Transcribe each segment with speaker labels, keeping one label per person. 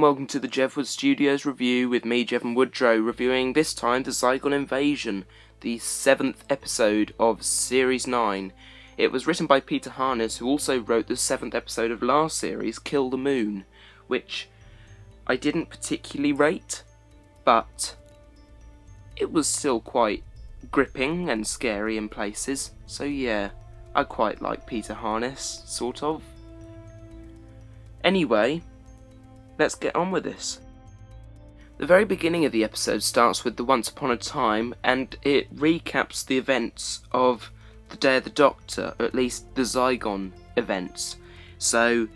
Speaker 1: welcome to the Jeff Wood Studios review with me, Jevon Woodrow, reviewing this time the Zygon Invasion, the 7th episode of Series 9. It was written by Peter Harness, who also wrote the 7th episode of last series, Kill the Moon, which I didn't particularly rate, but it was still quite gripping and scary in places, so yeah, I quite like Peter Harness, sort of. Anyway, let's get on with this. The very beginning of the episode starts with the Once Upon a Time, and it recaps the events of the Day of the Doctor, or at least the Zygon events. So,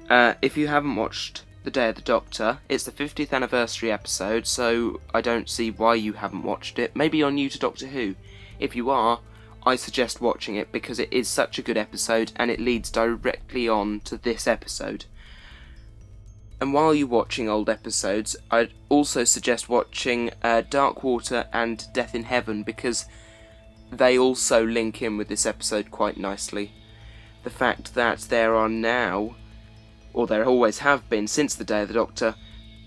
Speaker 1: if you haven't watched the Day of the Doctor, it's the 50th anniversary episode, so I don't see why you haven't watched it. Maybe you're new to Doctor Who. If you are, I suggest watching it because it is such a good episode and it leads directly on to this episode. And while you're watching old episodes, I'd also suggest watching Dark Water and Death in Heaven because they also link in with this episode quite nicely. The fact that there are now, or there always have been since the Day of the Doctor,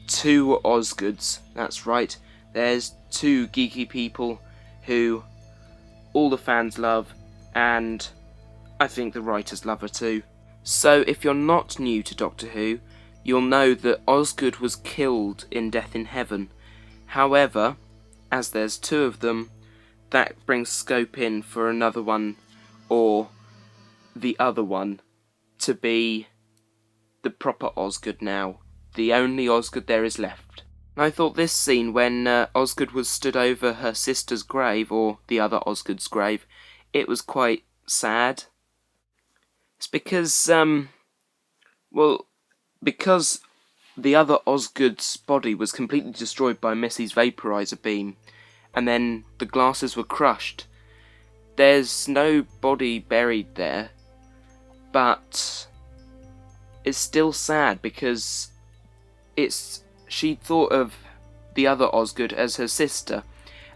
Speaker 1: 2 Osgoods. That's right, there's 2 geeky people who all the fans love, and I think the writers love her too. So if you're not new to Doctor Who, you'll know that Osgood was killed in Death in Heaven. However, as there's 2 of them, that brings scope in for another one, or the other one, to be the proper Osgood now. The only Osgood there is left. And I thought this scene when Osgood was stood over her sister's grave, or the other Osgood's grave, it was quite sad. It's because, because the other Osgood's body was completely destroyed by Missy's vaporizer beam, and then the glasses were crushed. There's no body buried there, but it's still sad because she thought of the other Osgood as her sister,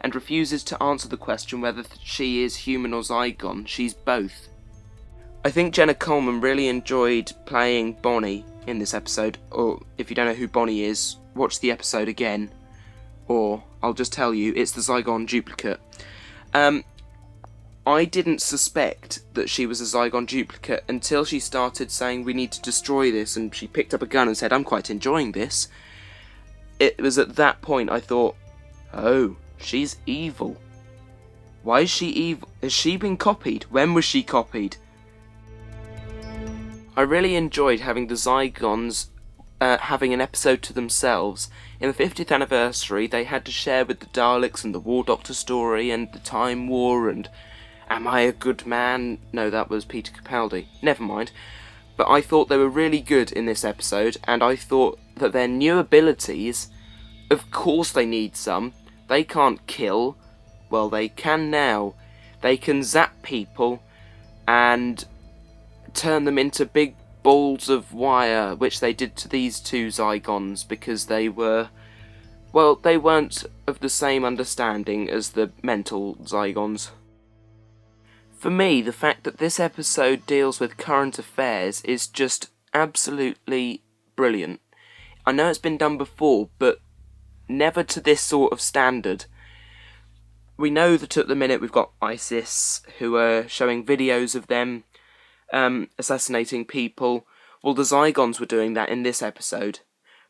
Speaker 1: and refuses to answer the question whether she is human or Zygon. She's both. I think Jenna Coleman really enjoyed playing Bonnie in this episode, or if you don't know who Bonnie is, watch the episode again, or I'll just tell you, it's the Zygon duplicate. I didn't suspect that she was a Zygon duplicate until she started saying we need to destroy this, and she picked up a gun and said, I'm quite enjoying this. It was at that point I thought, oh, she's evil. Why is she evil? Has she been copied? When was she copied? I really enjoyed having the Zygons having an episode to themselves. In the 50th anniversary, they had to share with the Daleks and the War Doctor story and the Time War and Am I a Good Man? No, that was Peter Capaldi. Never mind. But I thought they were really good in this episode, and I thought that their new abilities, of course they need some. They can't kill. Well, they can now. They can zap people and turn them into big balls of wire, which they did to these 2 Zygons because they were, well, they weren't of the same understanding as the mental Zygons. For me, the fact that this episode deals with current affairs is just absolutely brilliant. I know it's been done before, but never to this sort of standard. We know that at the minute we've got ISIS, who are showing videos of them assassinating people. Well, the Zygons were doing that in this episode.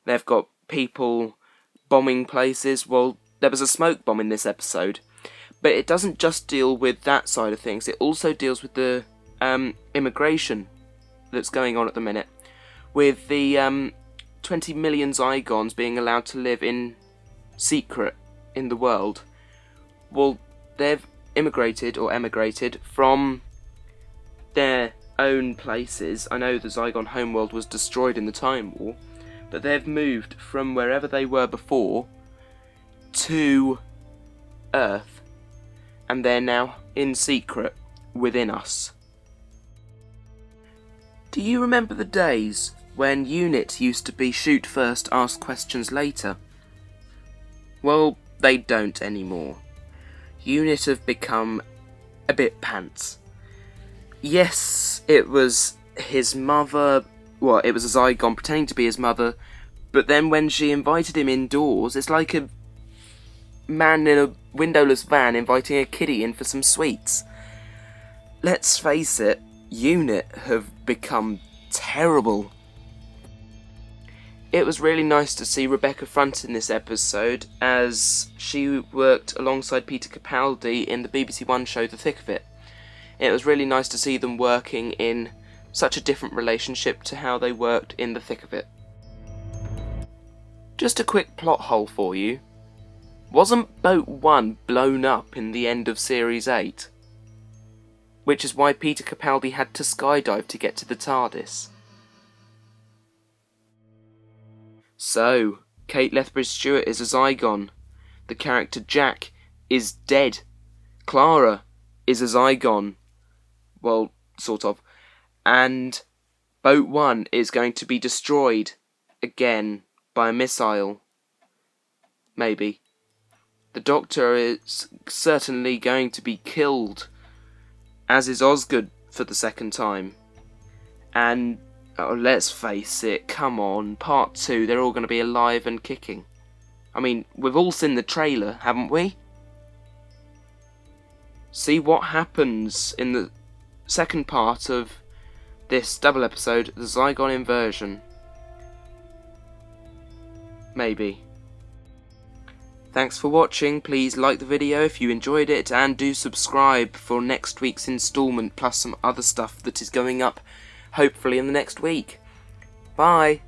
Speaker 1: They've got people bombing places. Well, there was a smoke bomb in this episode. But it doesn't just deal with that side of things. It also deals with the immigration that's going on at the minute. With the 20 million Zygons being allowed to live in secret in the world. Well, they've immigrated or emigrated from their own places. I know the Zygon homeworld was destroyed in the Time War, but they've moved from wherever they were before to Earth, and they're now in secret within us. Do you remember the days when UNIT used to be shoot first, ask questions later? Well, they don't anymore. UNIT have become a bit pants. Yes, it was his mother, well, it was a Zygon pretending to be his mother, But then when she invited him indoors, it's like a man in a windowless van inviting a kiddie in for some sweets. Let's face it, UNIT have become terrible. It was really nice to see Rebecca Front in this episode, as she worked alongside Peter Capaldi in the BBC One show The Thick of It. It was really nice to see them working in such a different relationship to how they worked in The Thick of It. Just a quick plot hole for you. Wasn't Boat 1 blown up in the end of Series 8? Which is why Peter Capaldi had to skydive to get to the TARDIS. So, Kate Lethbridge-Stewart is a Zygon. The character Jack is dead. Clara is a Zygon. Well, sort of. And Boat 1 is going to be destroyed again by a missile. Maybe. The Doctor is certainly going to be killed, as is Osgood for the second time. And, oh, let's face it, come on, part 2, they're all going to be alive and kicking. I mean, we've all seen the trailer, haven't we? See what happens in the second part of this double episode, the Zygon Invasion. Maybe. Thanks for watching. Please like the video if you enjoyed it, and do subscribe for next week's instalment, plus some other stuff that is going up hopefully in the next week. Bye!